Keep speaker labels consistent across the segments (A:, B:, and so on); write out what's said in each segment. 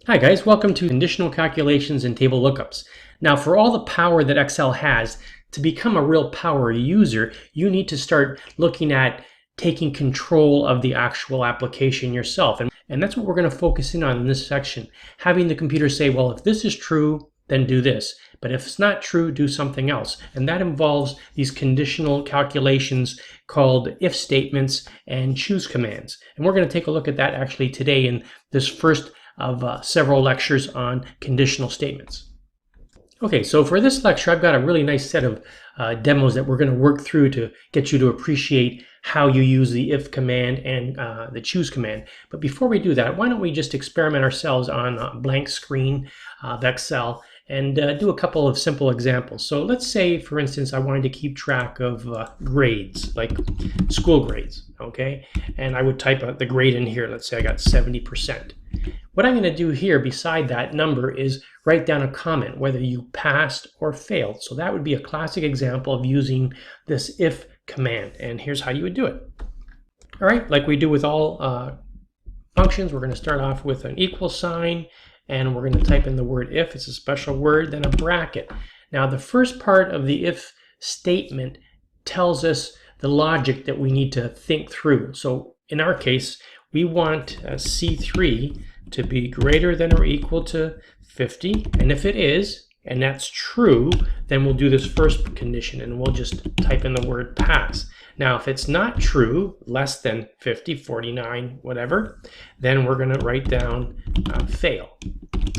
A: Hi guys, welcome to Conditional Calculations and Table Lookups. Now for all the power that Excel has, to become a real power user, you need to start looking at taking control of the actual application yourself. And that's what we're going to focus in this section. Having the computer say, well, if this is true, then do this. But if it's not true, do something else. And that involves these conditional calculations called if statements and choose commands. And we're going to take a look at that actually today in this first of several lectures on conditional statements. Okay, so for this lecture, I've got a really nice set of demos that we're going to work through to get you to appreciate how you use the if command and the choose command. But before we do that, why don't we just experiment ourselves on a blank screen of Excel and do a couple of simple examples. So let's say, for instance, I wanted to keep track of grades, like school grades, okay? And I would type the grade in here. Let's say I got 70%. What I'm going to do here beside that number is write down a comment, whether you passed or failed. So that would be a classic example of using this if command. And here's how you would do it. All right, like we do with all functions, we're going to start off with an equal sign, and we're going to type in the word if. It's a special word, then a bracket. Now the first part of the if statement tells us the logic that we need to think through. So in our case, we want C3 to be greater than or equal to 50. And if it is, and that's true, then we'll do this first condition and we'll just type in the word pass. Now, if it's not true, less than 50, 49, whatever, then we're going to write down fail.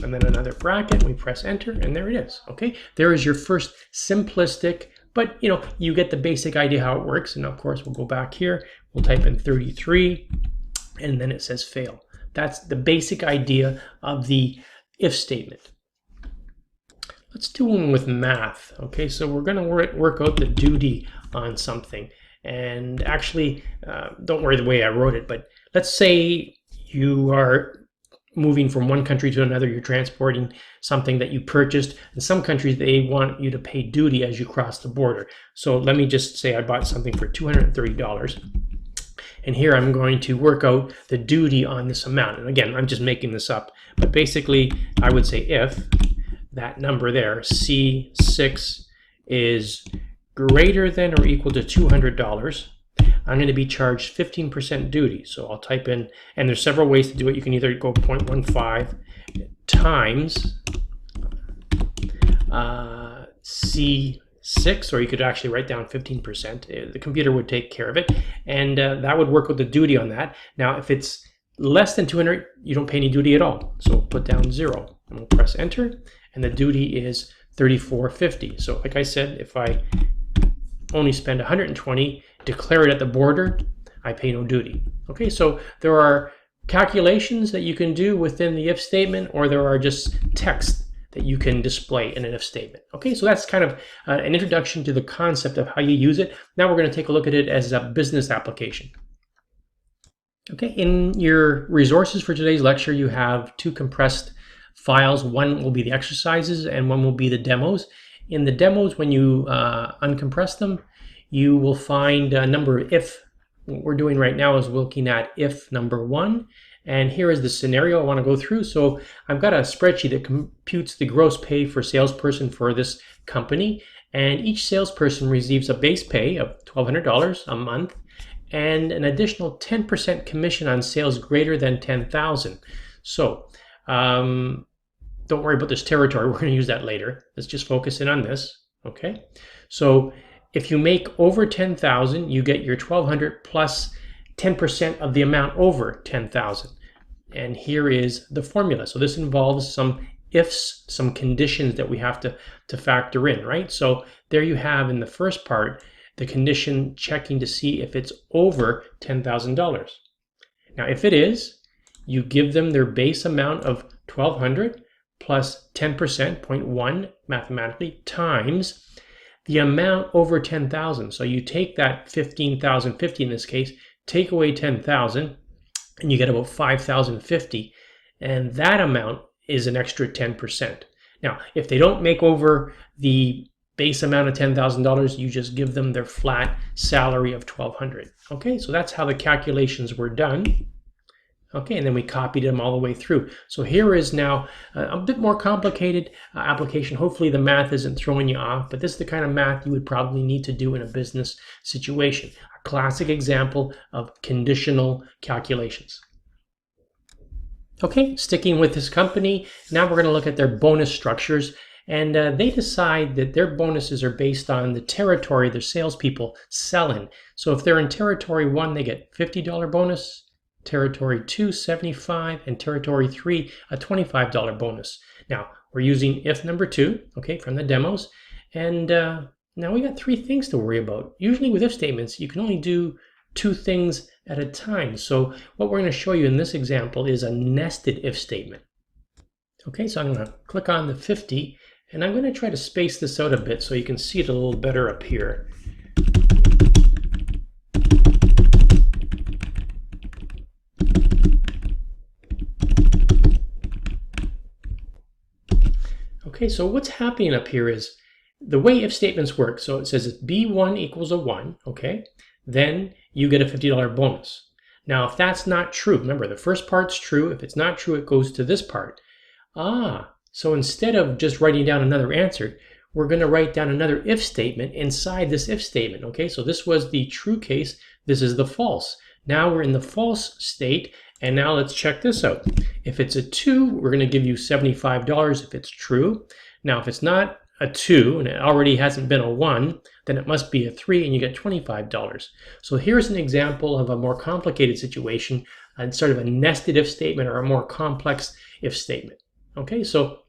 A: And then another bracket, we press enter, and there it is. Okay, there is your first simplistic, but you get the basic idea how it works. And of course, we'll go back here, we'll type in 33, and then it says fail. That's the basic idea of the if statement. Let's do one with math. Okay, so we're going to work out the duty on something. And actually, don't worry the way I wrote it, but let's say you are moving from one country to another, you're transporting something that you purchased. In some countries, they want you to pay duty as you cross the border. So let me just say I bought something for $230. And here I'm going to work out the duty on this amount. And again, I'm just making this up. But basically, I would say if that number there, C6, is greater than or equal to $200, I'm going to be charged 15% duty. So I'll type in, and there's several ways to do it. You can either go 0.15 times C6, or you could actually write down 15%. The computer would take care of it, and that would work with the duty on that. Now, if it's less than 200, you don't pay any duty at all. So put down 0, and we'll press enter, and the duty is $34.50. So like I said, if I only spend 120, declare it at the border, I pay no duty. Okay, so there are calculations that you can do within the if statement, or there are just text that you can display in an if statement. Okay, so that's kind of an introduction to the concept of how you use it. Now we're going to take a look at it as a business application. Okay, in your resources for today's lecture, you have two compressed files. One will be the exercises and one will be the demos. In the demos, when you uncompress them, you will find a number of if. What we're doing right now is looking at if number 1. And here is the scenario I want to go through. So I've got a spreadsheet that computes the gross pay for salesperson for this company. And each salesperson receives a base pay of $1,200 a month and an additional 10% commission on sales greater than $10,000. So don't worry about this territory. We're going to use that later. Let's just focus in on this. Okay. So if you make over 10,000, you get your 1,200 plus 10% of the amount over 10,000. And here is the formula. So this involves some ifs, some conditions that we have to factor in, right? So there you have in the first part, the condition checking to see if it's over $10,000. Now, if it is, you give them their base amount of 1,200 plus 10%, 0.1 mathematically, times the amount over 10,000. So you take that 15,050 in this case, take away 10,000, and you get about 5,050, and that amount is an extra 10%. Now, if they don't make over the base amount of $10,000, you just give them their flat salary of $1,200. Okay, so that's how the calculations were done. Okay, and then we copied them all the way through. So here is now a bit more complicated application. Hopefully the math isn't throwing you off, but this is the kind of math you would probably need to do in a business situation. A classic example of conditional calculations. Okay, sticking with this company, now we're going to look at their bonus structures. And they decide that their bonuses are based on the territory their salespeople sell in. So if they're in territory 1, they get $50 bonus. Territory 2, $75, and territory 3, a $25 bonus. Now, we're using if number 2, okay, from the demos. And now we got 3 things to worry about. Usually with if statements, you can only do 2 things at a time. So what we're going to show you in this example is a nested if statement. Okay, so I'm going to click on the 50, and I'm going to try to space this out a bit so you can see it a little better up here. Okay, so what's happening up here is the way if statements work. So it says if B1 equals a 1, okay, then you get a $50 bonus. Now, if that's not true, remember the first part's true. If it's not true, it goes to this part. So instead of just writing down another answer, we're going to write down another if statement inside this if statement. Okay, so this was the true case. This is the false. Now we're in the false state. And now let's check this out. If it's a 2, we're going to give you $75 if it's true. Now, if it's not a 2 and it already hasn't been a 1, then it must be a 3 and you get $25. So here's an example of a more complicated situation, and sort of a nested if statement or a more complex if statement. Okay, so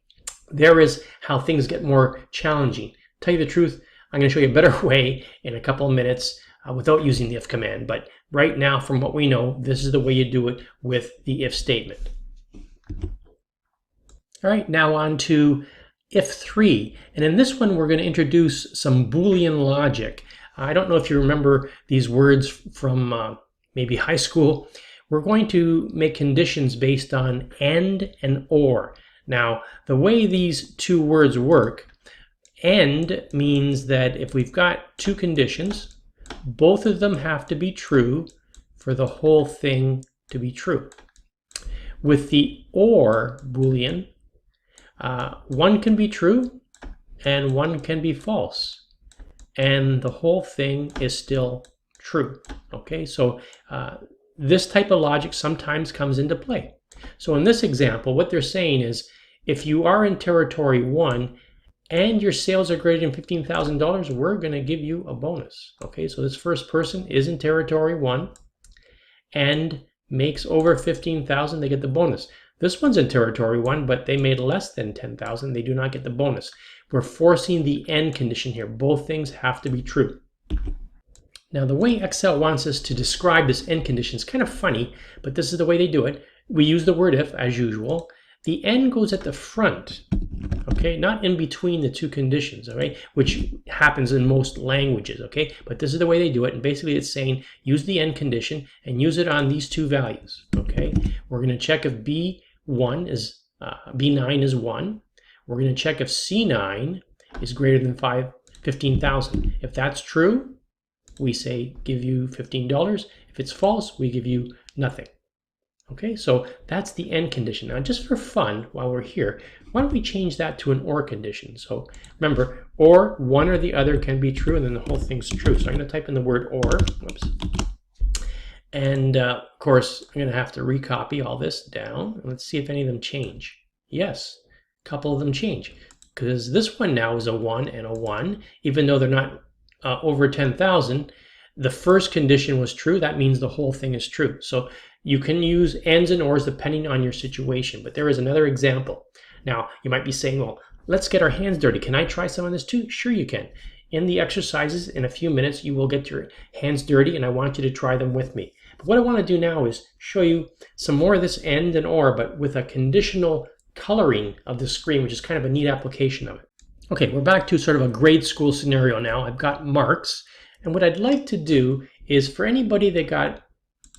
A: there is how things get more challenging. Tell you the truth, I'm going to show you a better way in a couple of minutes without using the if command. But right now, from what we know, this is the way you do it with the if statement. All right, now on to if 3. And in this one, we're going to introduce some Boolean logic. I don't know if you remember these words from maybe high school. We're going to make conditions based on and or. Now, the way these 2 words work, and means that if we've got 2 conditions, both of them have to be true for the whole thing to be true. With the or Boolean, 1 can be true and 1 can be false, and the whole thing is still true. Okay, so this type of logic sometimes comes into play. So in this example, what they're saying is if you are in territory 1 and your sales are greater than $15,000, we're going to give you a bonus. Okay, so this first person is in territory 1 and makes over $15,000, they get the bonus. This one's in territory 1, but they made less than $10,000, they do not get the bonus. We're forcing the and condition here. Both things have to be true. Now, the way Excel wants us to describe this and condition is kind of funny, but this is the way they do it. We use the word if, as usual. The and goes at the front, okay, not in between the 2 conditions, all right, which happens in most languages, okay, but this is the way they do it, and basically it's saying use the and condition and use it on these 2 values, okay. We're going to check if B9 is 1. We're going to check if C9 is greater than 15,000. If that's true, we say give you $15. If it's false, we give you nothing. Okay, so that's the and condition. Now, just for fun, while we're here, why don't we change that to an or condition? So remember, or one or the other can be true, and then the whole thing's true. So I'm going to type in the word or. Whoops. And of course, I'm going to have to recopy all this down. Let's see if any of them change. Yes, a couple of them change, because this one now is a 1 and a 1, even though they're not over 10,000. The first condition was true. That means the whole thing is true. So you can use ands and ors depending on your situation. But there is another example. Now, you might be saying, well, let's get our hands dirty. Can I try some of this too? Sure you can. In the exercises, in a few minutes, you will get your hands dirty, and I want you to try them with me. But what I want to do now is show you some more of this and and or, but with a conditional coloring of the screen, which is kind of a neat application of it. Okay, we're back to sort of a grade school scenario now. I've got marks. And what I'd like to do is for anybody that got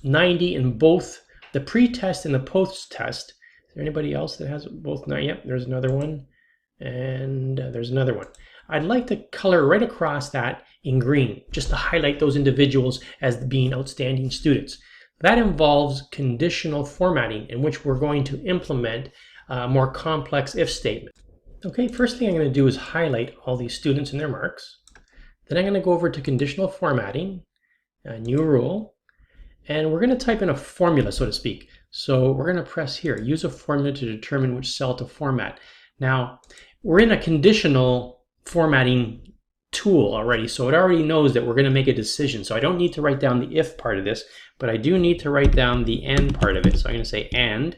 A: 90 in both the pre-test and the post-test, is there anybody else that has both 90? Yep, there's another one, and there's another one. I'd like to color right across that in green, just to highlight those individuals as being outstanding students. That involves conditional formatting, in which we're going to implement a more complex if statement. Okay, first thing I'm going to do is highlight all these students and their marks. Then I'm going to go over to conditional formatting, a new rule, and we're going to type in a formula, so to speak. So we're going to press here, use a formula to determine which cell to format. Now, we're in a conditional formatting tool already, so it already knows that we're going to make a decision. So I don't need to write down the if part of this, but I do need to write down the and part of it. So I'm going to say and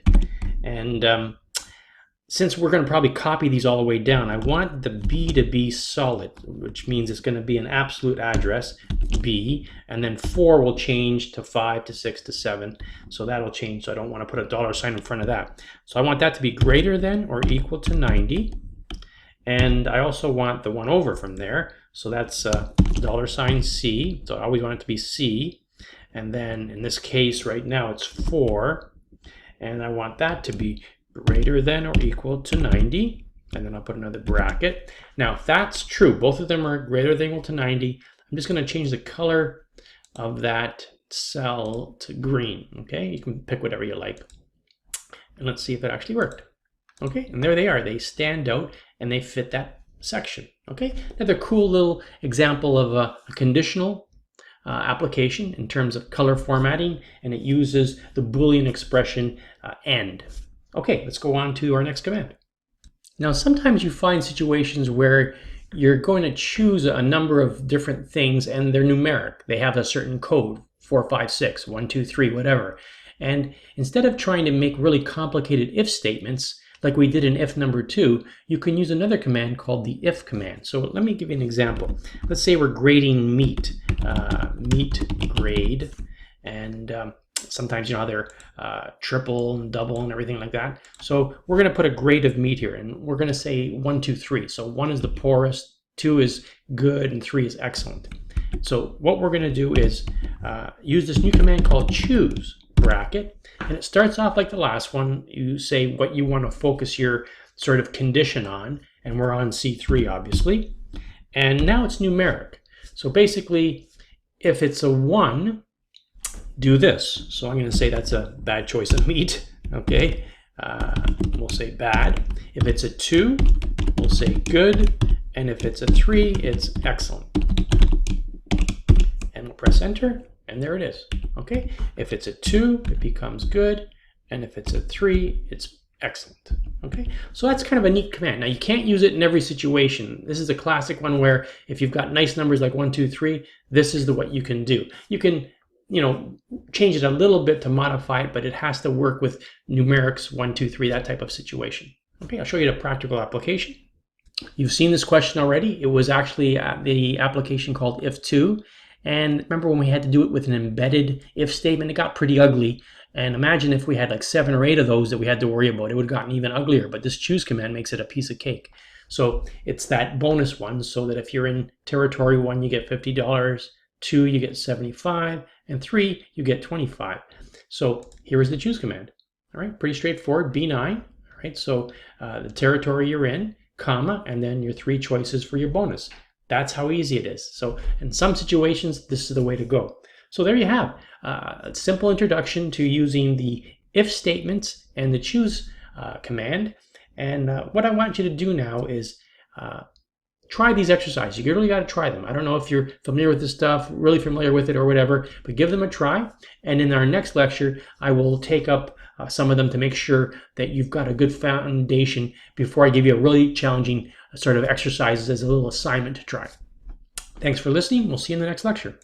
A: since we're going to probably copy these all the way down, I want the B to be solid, which means it's going to be an absolute address, B, and then 4 will change to 5 to 6 to 7. So that'll change, so I don't want to put a $sign in front of that. So I want that to be greater than or equal to 90. And I also want the 1 over from there. So that's $C. So I always want it to be C. And then in this case right now it's 4. And I want that to be greater than or equal to 90, and then I'll put another bracket. Now, if that's true, both of them are greater than or equal to 90, I'm just going to change the color of that cell to green. Okay, you can pick whatever you like. And let's see if it actually worked. Okay, and there they are. They stand out and they fit that section. Okay, another cool little example of a conditional application in terms of color formatting, and it uses the Boolean expression AND. Okay, let's go on to our next command. Now, sometimes you find situations where you're going to choose a number of different things and they're numeric. They have a certain code, 4, 5, 6, 1, 2, 3, whatever. And instead of trying to make really complicated if statements, like we did in if number 2, you can use another command called the if command. So let me give you an example. Let's say we're grading meat, meat grade, and sometimes you know how they're triple and double and everything like that. So we're going to put a grade of meat here, and we're going to say 1, 2, 3. So 1 is the poorest, 2 is good, and 3 is excellent. So what we're going to do is use this new command called choose bracket, and it starts off like the last one. You say what you want to focus your sort of condition on, and we're on C3 obviously, and now it's numeric. So basically, if it's a 1, do this. So I'm going to say that's a bad choice of meat. Okay, we'll say bad. If it's a 2, we'll say good, and if it's a 3, it's excellent. And we'll press enter, and there it is. Okay, if it's a 2, it becomes good, and if it's a 3, it's excellent. Okay, so that's kind of a neat command. Now, you can't use it in every situation. This is a classic one where if you've got nice numbers like 1, 2, 3, this is what you can do. You can, you know, change it a little bit to modify it, but it has to work with numerics 1, 2, 3, that type of situation. Okay, I'll show you the practical application. You've seen this question already. It was actually the application called if2. And remember when we had to do it with an embedded if statement, it got pretty ugly. And imagine if we had like 7 or 8 of those that we had to worry about. It would have gotten even uglier, but this choose command makes it a piece of cake. So it's that bonus one, so that if you're in territory 1, you get $50, 2, you get 75, and 3, you get 25. So here is the choose command. All right, pretty straightforward, B9. All right, so the territory you're in, comma, and then your 3 choices for your bonus. That's how easy it is. So in some situations, this is the way to go. So there you have a simple introduction to using the if statements and the choose command. And what I want you to do now is try these exercises. You really got to try them. I don't know if you're familiar with this stuff, really familiar with it or whatever, but give them a try. And in our next lecture, I will take up some of them to make sure that you've got a good foundation before I give you a really challenging sort of exercises as a little assignment to try. Thanks for listening. We'll see you in the next lecture.